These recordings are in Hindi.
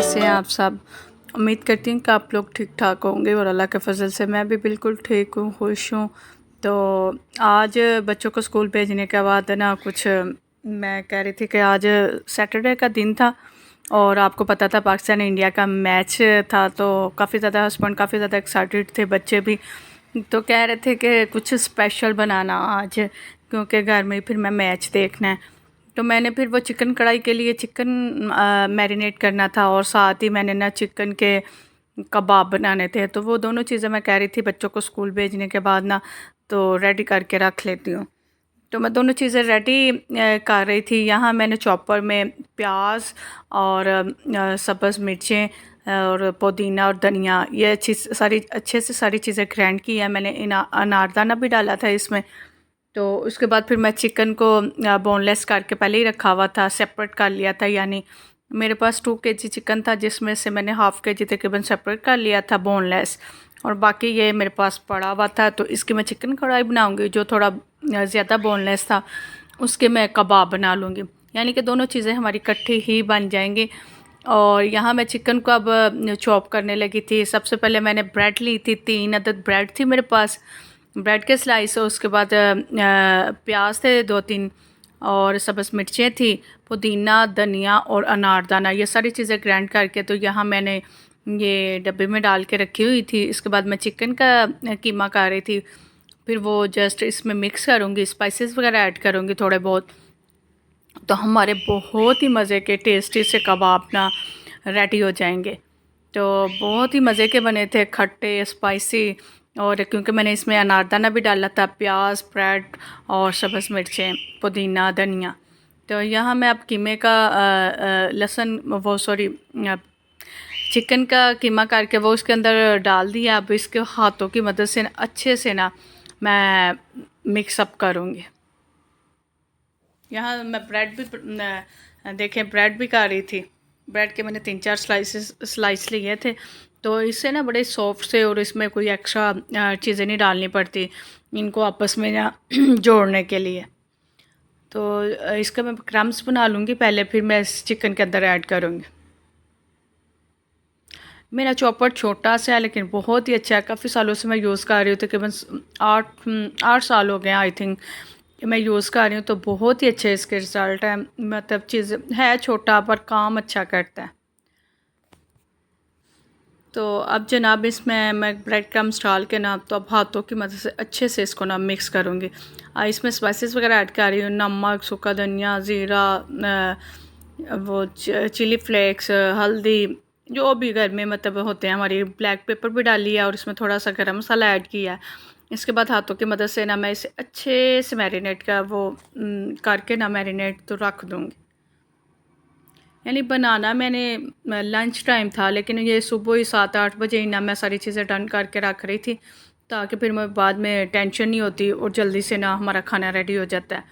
कैसे हैं आप सब। उम्मीद करती हूँ कि आप लोग ठीक ठाक होंगे और अल्लाह के फजल से मैं भी बिल्कुल ठीक हूँ, खुश हूँ। तो आज बच्चों को स्कूल भेजने के बाद ना कुछ मैं कह रही थी कि आज सैटरडे का दिन था और आपको पता था पाकिस्तान इंडिया का मैच था, तो काफ़ी ज़्यादा हस्बैंड काफ़ी ज़्यादा एक्साइटेड थे, बच्चे भी तो कह रहे थे कि कुछ स्पेशल बनाना आज, क्योंकि घर में फिर मैं मैच देखना है। तो मैंने फिर वो चिकन कढ़ाई के लिए चिकन मैरिनेट करना था और साथ ही मैंने ना चिकन के कबाब बनाने थे। तो वो दोनों चीज़ें मैं कह रही थी बच्चों को स्कूल भेजने के बाद ना तो रेडी करके रख लेती हूँ। तो मैं दोनों चीज़ें रेडी कर रही थी। यहाँ मैंने चॉपर में प्याज और सब्ज़ मिर्चें और पुदीना और धनिया ये अच्छे से सारी चीज़ें ग्राइंड की है। मैंने अनारदाना भी डाला था इसमें। तो उसके बाद फिर मैं चिकन को बोनलेस करके पहले ही रखा हुआ था, सेपरेट कर लिया था। यानी मेरे पास 2 केजी चिकन था, जिसमें से मैंने हाफ़ केजी तकरीबन सेपरेट कर लिया था बोनलेस, और बाकी ये मेरे पास पड़ा हुआ था। तो इसकी मैं चिकन कढ़ाई बनाऊंगी। जो थोड़ा ज़्यादा बोनलेस था उसके मैं कबाब बना लूँगी, यानी कि दोनों चीज़ें हमारी इकट्ठी ही बन जाएंगी। और यहाँ मैं चिकन को अब चॉप करने लगी थी। सबसे पहले मैंने ब्रेड ली थी, 3 अदद ब्रेड थी मेरे पास, ब्रेड के स्लाइस। और उसके बाद प्याज थे 2-3 और सब्ज़ मिर्चें थी, पुदीना, धनिया और अनारदाना, ये सारी चीज़ें ग्राइंड करके तो यहाँ मैंने ये डब्बे में डाल के रखी हुई थी। इसके बाद मैं चिकन का कीमा कर रही थी। फिर वो जस्ट इसमें मिक्स करूँगी, स्पाइसेस वगैरह ऐड करूँगी थोड़े बहुत। तो हमारे बहुत ही मज़े के टेस्टी से कबाब ना रेडी हो जाएंगे। तो बहुत ही मज़े के बने थे, खट्टे स्पाइसी। और क्योंकि मैंने इसमें अनारदाना भी डाला था, प्याज, ब्रेड और सब्ज़ मिर्चें, पुदीना, धनिया। तो यहाँ मैं अब कीमे का लहसुन वो सॉरी चिकन का कीमा करके वो उसके अंदर डाल दिया। अब इसके हाथों की मदद से अच्छे से ना मैं मिक्सअप करूँगी। यहाँ मैं ब्रेड भी देखें ब्रेड भी खा रही थी। ब्रेड के मैंने 3-4 स्लाइस लिए थे। तो इससे ना बड़े सॉफ्ट से, और इसमें कोई एक्स्ट्रा चीज़ें नहीं डालनी पड़ती इनको आपस में ना जोड़ने के लिए। तो इसका मैं क्रम्स बना लूँगी पहले, फिर मैं इस चिकन के अंदर ऐड करूँगी। मेरा चॉपर छोटा सा है लेकिन बहुत ही अच्छा है। काफ़ी सालों से मैं यूज़ कर रही हूँ, तकरीबन 8 साल हो गए आई थिंक मैं यूज़ कर रही हूँ। तो बहुत ही अच्छे इसके रिज़ल्ट हैं। मतलब चीज़ है छोटा पर काम अच्छा करता है। तो अब जनाब इसमें मैं ब्रेड क्रम्स डाल के ना तो अब हाथों की मदद से अच्छे से इसको ना मिक्स करूँगी। इसमें स्पाइसेस वगैरह ऐड कर रही हूँ, नमक, सूखा धनिया, ज़ीरा, वो चिली फ्लेक्स, हल्दी, जो भी घर में मतलब होते हैं हमारी, ब्लैक पेपर भी डाली है और इसमें थोड़ा सा गरम मसाला ऐड किया है। इसके बाद हाथों की मदद से ना मैं इसे अच्छे से मैरिनेट का वो करके ना मैरिनेट तो रख दूँगी। यानी बनाना मैंने लंच टाइम था, लेकिन ये सुबह ही 7-8 बजे ही ना मैं सारी चीज़ें डन करके रख रही थी, ताकि फिर मैं बाद में टेंशन नहीं होती और जल्दी से ना हमारा खाना रेडी हो जाता है।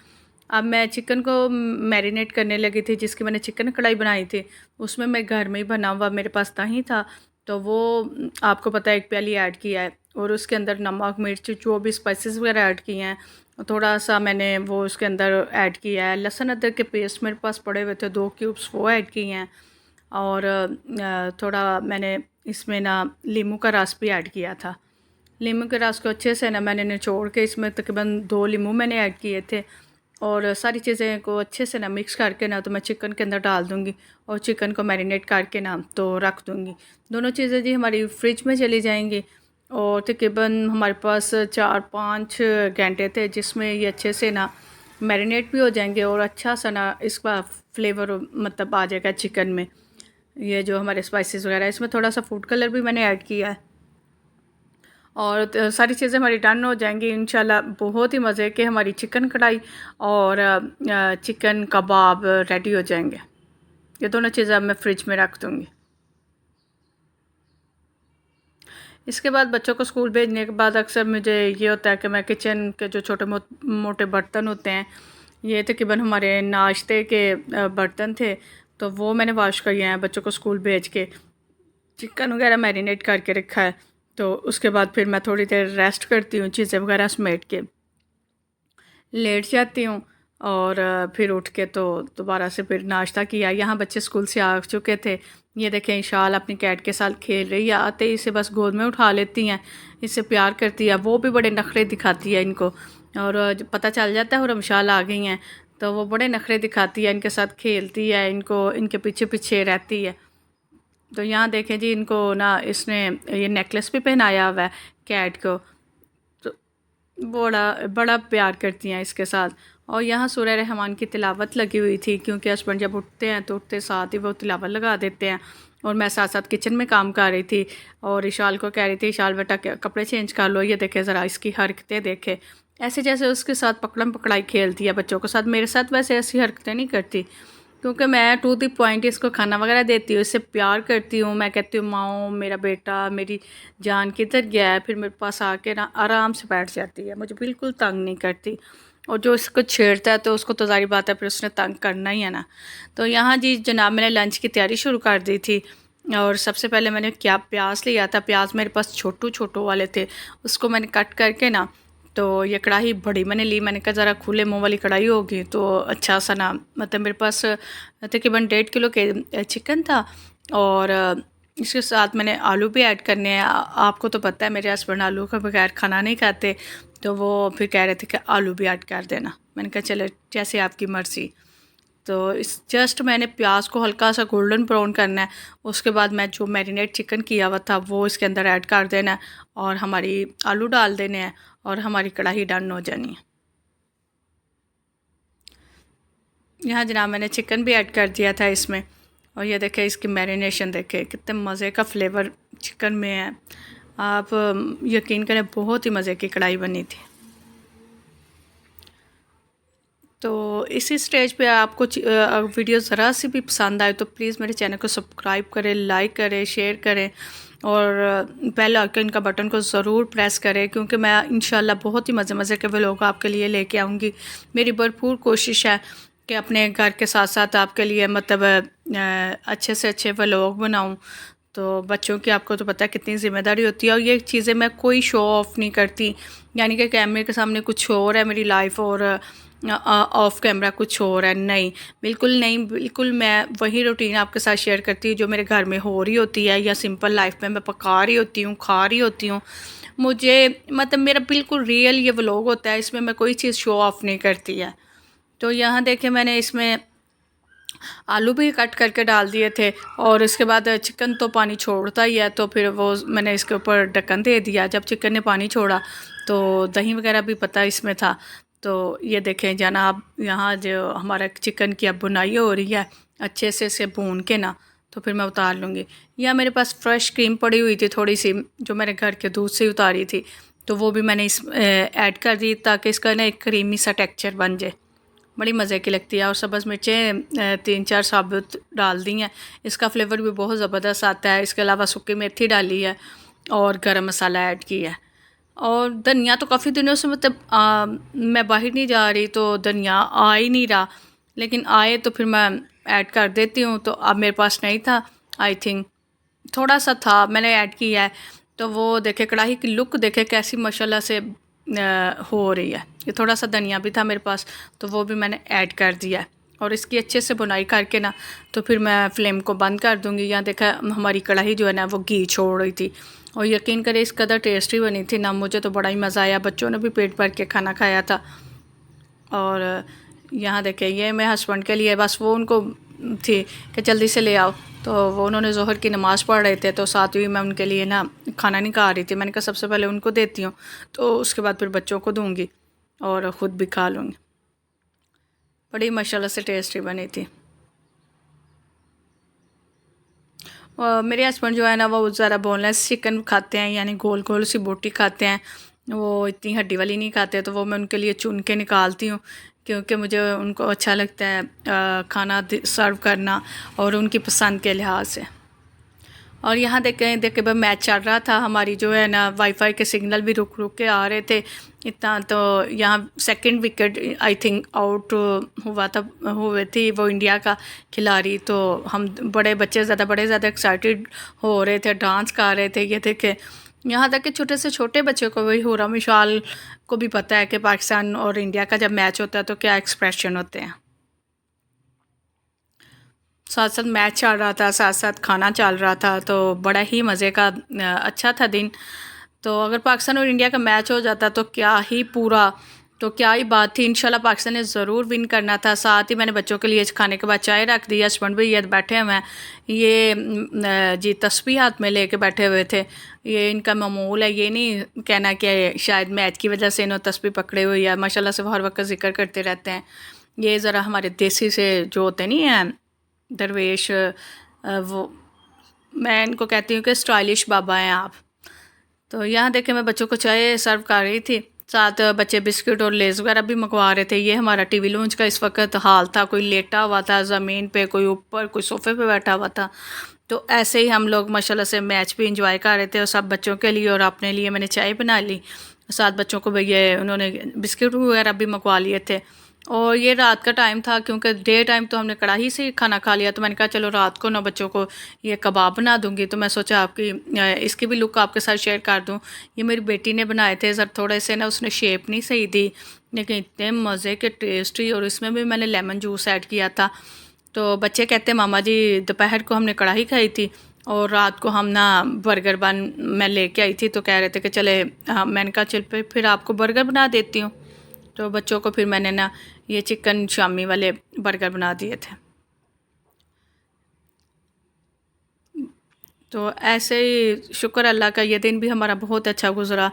अब मैं चिकन को मैरिनेट करने लगी थी। जिसकी मैंने चिकन कढ़ाई बनाई थी उसमें मैं घर में ही बना हुआ मेरे पास दही था, तो वो आपको पता है 1 प्याली ऐड किया है। और उसके अंदर नमक, मिर्च, जो भी स्पाइसेस वगैरह ऐड किए हैं, थोड़ा सा मैंने वो उसके अंदर ऐड किया है। लहसुन अदरक के पेस्ट मेरे पास पड़े हुए थे 2 क्यूब्स, वो ऐड किए हैं। और थोड़ा मैंने इसमें ना नींबू का रस भी ऐड किया था। नींबू के रस को अच्छे से ना मैंने निचोड़ के इसमें तकरीबन 2 नींबू मैंने ऐड किए थे। और सारी चीज़ें को अच्छे से ना मिक्स करके ना तो मैं चिकन के अंदर डाल दूँगी और चिकन को मैरिनेट करके ना तो रख दूँगी। दोनों चीज़ें जी हमारी फ्रिज में चली जाएंगी और तकरीबन हमारे पास 4-5 घंटे थे, जिसमें ये अच्छे से ना मैरिनेट भी हो जाएंगे और अच्छा सा ना इसका फ्लेवर मतलब आ जाएगा चिकन में। ये जो हमारे स्पाइसेस वगैरह, इसमें थोड़ा सा फूड कलर भी मैंने ऐड किया है। और सारी चीज़ें हमारी डन हो जाएंगी इंशाल्लाह। बहुत ही मज़े के हमारी चिकन कढ़ाई और चिकन कबाब रेडी हो जाएंगे। ये दोनों चीज़ें अब मैं फ्रिज में रख दूँगी। इसके बाद बच्चों को स्कूल भेजने के बाद अक्सर मुझे ये होता है कि मैं किचन के जो छोटे मोटे बर्तन होते हैं, ये तकरीबन हमारे नाश्ते के बर्तन थे, तो वो मैंने वॉश किए हैं। बच्चों को स्कूल भेज के चिकन वगैरह मैरिनेट करके रखा है। तो उसके बाद फिर मैं थोड़ी देर रेस्ट करती हूँ, चीज़ें वगैरह समेट के लेट जाती हूँ। और फिर उठ के तो दोबारा से फिर नाश्ता किया। यहाँ बच्चे स्कूल से आ चुके थे। ये देखें इशाल अपनी कैट के साथ खेल रही है, आते ही इसे बस गोद में उठा लेती हैं, इससे प्यार करती है। वो भी बड़े नखरे दिखाती है इनको, और जब पता चल जाता है और इशाल आ गई हैं तो वो बड़े नखरे दिखाती है, इनके साथ खेलती है, इनको इनके पीछे पीछे रहती है। तो यहाँ देखें जी, इनको ना इसने ये नेकलेस भी पहनाया हुआ है कैट को, तो बड़ा बड़ा प्यार करती हैं इसके साथ। और यहाँ सूरह रहमान की तिलावत लगी हुई थी, क्योंकि हस्बैंड जब उठते हैं तो उठते साथ ही वो तिलावत लगा देते हैं, और मैं साथ साथ किचन में काम कर रही थी। और इशाल को कह रही थी, इशाल बेटा कपड़े चेंज कर लो, ये देखे ज़रा इसकी हरकतें देखे, ऐसे जैसे उसके साथ पकड़म पकड़ाई खेलती है बच्चों के साथ। मेरे साथ वैसे ऐसी हरकतें नहीं करती, क्योंकि मैं टू द पॉइंट इसको खाना वगैरह देती हूँ, इससे प्यार करती हूँ। मैं कहती हूँ माओ मेरा बेटा, मेरी जान किधर गया है, फिर मेरे पास आके ना आराम से बैठ जाती है, मुझे बिल्कुल तंग नहीं करती। और जो इसको छेड़ता है तो उसको तो ज़ाहिर बात है फिर उसने तंग करना ही है ना। तो यहाँ जी जनाब मैंने लंच की तैयारी शुरू कर दी थी, और सबसे पहले मैंने क्या प्याज लिया था। प्याज मेरे पास छोटू छोटू वाले थे, उसको मैंने कट करके ना, तो ये कढ़ाई बड़ी मैंने ली। मैंने कहा ज़रा खुले मुंह वाली कढ़ाई होगी तो अच्छा सा ना, मतलब मेरे पास तकरीबन 1.5 किलो के चिकन था, और इसके साथ मैंने आलू भी ऐड करने हैं। आपको तो पता है मेरे हस्बैंड आलू के बगैर खाना नहीं खाते, तो वो फिर कह रहे थे कि आलू भी ऐड कर देना। मैंने कहा चलो जैसे आपकी मर्ज़ी। तो इस जस्ट मैंने प्याज को हल्का सा गोल्डन ब्राउन करना है, उसके बाद मैं जो मैरिनेट चिकन किया हुआ था वो इसके अंदर ऐड कर देना है, और हमारी आलू डाल देने हैं, और हमारी कढ़ाई डन हो जानी है। यहाँ जनाब मैंने चिकन भी ऐड कर दिया था इसमें, और ये देखें इसकी मैरिनेशन देखें कितने मज़े का फ्लेवर चिकन में है। आप यकीन करें बहुत ही मज़े की कढ़ाई बनी थी। तो इसी स्टेज पे आपको वीडियो ज़रा सी भी पसंद आए तो प्लीज़ मेरे चैनल को सब्सक्राइब करें, लाइक करें, शेयर करें, और बेल आइकन का बटन को ज़रूर प्रेस करें, क्योंकि मैं इंशाल्लाह बहुत ही मज़े मज़े के व्लॉग आपके लिए लेके आऊँगी। मेरी भरपूर कोशिश है कि अपने घर के साथ साथ आपके लिए मतलब अच्छे से अच्छे व्लॉग बनाऊँ। तो बच्चों की आपको तो पता है कितनी ज़िम्मेदारी होती है, और ये चीज़ें मैं कोई शो ऑफ़ नहीं करती, यानी कि कैमरे के सामने कुछ और है मेरी लाइफ और ऑफ कैमरा कुछ और है। नहीं, बिल्कुल नहीं, बिल्कुल मैं वही रूटीन आपके साथ शेयर करती हूँ जो मेरे घर में हो रही होती है, या सिंपल लाइफ में मैं पका रही होती हूँ, खा रही होती हूँ। मुझे मतलब मेरा बिल्कुल रियल ये व्लॉग होता है, इसमें मैं कोई चीज़ शो ऑफ़ नहीं करती है। तो यहाँ देखिए मैंने इसमें आलू भी कट करके डाल दिए थे, और इसके बाद चिकन तो पानी छोड़ता ही है, तो फिर वो मैंने इसके ऊपर ढक्कन दे दिया। जब चिकन ने पानी छोड़ा तो दही वगैरह भी पता इसमें था। तो ये देखें जनाब, यहाँ जो हमारा चिकन की अब बुनाई हो रही है, अच्छे से इसे भून के ना तो फिर मैं उतार लूँगी। या मेरे पास फ्रेश क्रीम पड़ी हुई थी थोड़ी सी, जो मैंने घर के दूध से उतारी थी, तो वो भी मैंने इस ऐड कर दी, ताकि इसका ना एक क्रीमी सा टेक्सचर बन जाए। बड़ी मज़े की लगती है। और सब्ज़ मिर्चें 3-4 साबुत डाल दी हैं, इसका फ्लेवर भी बहुत ज़बरदस्त आता है। इसके अलावा सूखी मेथी डाली है, और गरम मसाला ऐड किया है। और धनिया तो काफ़ी दिनों से मतलब मैं बाहर नहीं जा रही तो धनिया आ ही नहीं रहा, लेकिन आए तो फिर मैं ऐड कर देती हूँ। तो अब मेरे पास नहीं था, आई थिंक थोड़ा सा था, मैंने ऐड किया है। तो वो देखे कढ़ाई की लुक देखे कैसी माशाल्लाह से हो रही है। ये थोड़ा सा धनिया भी था मेरे पास, तो वो भी मैंने ऐड कर दिया है। और इसकी अच्छे से बुनाई करके ना तो फिर मैं फ्लेम को बंद कर दूँगी। यहाँ देखा हमारी कढ़ाई जो है ना वो घी छोड़ रही थी, और यकीन करें इस कदर टेस्टी बनी थी ना, मुझे तो बड़ा ही मज़ा आया। बच्चों ने भी पेट भर के खाना खाया था। और यहाँ देखें ये मैं हस्बैंड के लिए बस वो उनको थी कि जल्दी से ले आओ, तो वो उन्होंने ज़ोहर की नमाज़ पढ़ रहे थे, तो साथ ही मैं उनके लिए ना खाना नहीं खा रही थी। मैंने कहा सबसे पहले उनको देती हूँ, तो उसके बाद फिर बच्चों को दूँगी और ख़ुद भी खा लूँगी। बड़ी माशाल्लाह से टेस्टी बनी थी। मेरे हस्बैंड जो है ना वो ज़रा बोनलेस चिकन खाते हैं, यानी गोल गोल सी बोटी खाते हैं, वो इतनी हड्डी वाली नहीं खाते। तो वो मैं उनके लिए चुन के निकालती हूँ, क्योंकि मुझे उनको अच्छा लगता है खाना सर्व करना, और उनकी पसंद के लिहाज से। और यहाँ देखे भाई मैच चल रहा था, हमारी जो है ना वाईफाई के सिग्नल भी रुक रुक के आ रहे थे इतना। तो यहाँ second wicket I think out हुआ था, हुए थी वो इंडिया का खिलाड़ी। तो हम बड़े ज़्यादा एक्साइटेड हो रहे थे, डांस कर रहे थे। ये देखे यहाँ तक कि छोटे से छोटे बच्चे को भी, हुरा मिशाल को भी पता है कि पाकिस्तान और इंडिया का जब मैच होता है तो क्या एक्सप्रेशन होते हैं। साथ साथ मैच चल रहा था, साथ साथ खाना चल रहा था, तो बड़ा ही मज़े का अच्छा था दिन। तो अगर पाकिस्तान और इंडिया का मैच हो जाता तो क्या ही बात थी। इंशाल्लाह पाकिस्तान ने ज़रूर विन करना था। साथ ही मैंने बच्चों के लिए खाने के बाद चाय रख दी। हस्बैंड भी ये बैठे हुए हैं, ये जी तस्बीह हाथ में लेके बैठे हुए थे। ये इनका मामूल है, ये नहीं कहना कि शायद मैच की वजह से इन्होंने तस्बीह पकड़े हुई है। माशाल्लाह से हर वक्त जिक्र करते रहते हैं। ये ज़रा हमारे देसी से जो होते नहीं हैं दरवेश, वो मैं इनको कहती हूँ कि स्टाइलिश बाबा हैं आप। तो यहाँ देखे मैं बच्चों को चाय सर्व कर रही थी, साथ बच्चे बिस्किट और लेज़ वगैरह भी मंगवा रहे थे। ये हमारा टीवी लॉन्च का इस वक्त हाल था, कोई लेटा हुआ था ज़मीन पे, कोई ऊपर, कोई सोफ़े पे बैठा हुआ था। तो ऐसे ही हम लोग माशाल्लाह से मैच भी इंजॉय कर रहे थे, और सब बच्चों के लिए और अपने लिए मैंने चाय बना ली। साथ बच्चों को भैया उन्होंने बिस्किट वगैरह भी मंगवा लिए थे। और ये रात का टाइम था, क्योंकि डे टाइम तो हमने कढ़ाई से ही खाना खा लिया, तो मैंने कहा चलो रात को ना बच्चों को ये कबाब बना दूंगी। तो मैं सोचा आपकी इसकी भी लुक आपके साथ शेयर कर दूं। ये मेरी बेटी ने बनाए थे, ज़रा थोड़े से ना उसने शेप नहीं सही दी, लेकिन इतने मज़े के टेस्टी, और इसमें भी मैंने लेमन जूस ऐड किया था। तो बच्चे कहते मामा जी दोपहर को हमने कढ़ाई खाई थी और रात को हम ना बर्गर बन मैं लेके आई थी, तो कह रहे थे कि चले मैंने कहा चल फिर आपको बर्गर बना देती हूँ। तो बच्चों को फिर मैंने ना ये चिकन शामी वाले बर्गर बना दिए थे। तो ऐसे ही शुक्र अल्लाह का ये दिन भी हमारा बहुत अच्छा गुज़रा।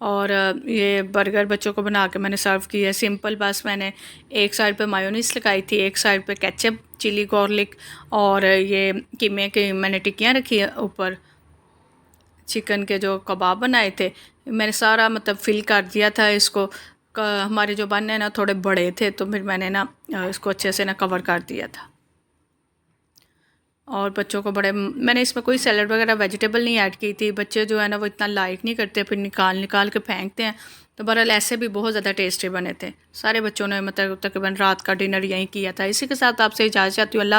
और ये बर्गर बच्चों को बना के मैंने सर्व किया सिंपल। बस मैंने एक साइड पे मायोनीस लगाई थी, एक साइड पे केचप, चिली गार्लिक, और ये कीमे की मैंने टिक्कियाँ रखी है ऊपर। चिकन के जो कबाब बनाए थे मैंने सारा मतलब फिल कर दिया था इसको। हमारे जो बन है ना थोड़े बड़े थे, तो फिर मैंने ना इसको अच्छे से ना कवर कर दिया था। और बच्चों को बड़े, मैंने इसमें कोई सैलड वगैरह वेजिटेबल नहीं ऐड की थी। बच्चे जो है ना वो इतना लाइक नहीं करते, फिर निकाल निकाल के फेंकते हैं। तो बहरहाल ऐसे भी बहुत ज़्यादा टेस्टी बने थे। सारे बच्चों ने मतलब तकरीबन रात का डिनर यहीं किया था। इसी के साथ आपसे इजाज़त चाहती हूँ। अल्लाह।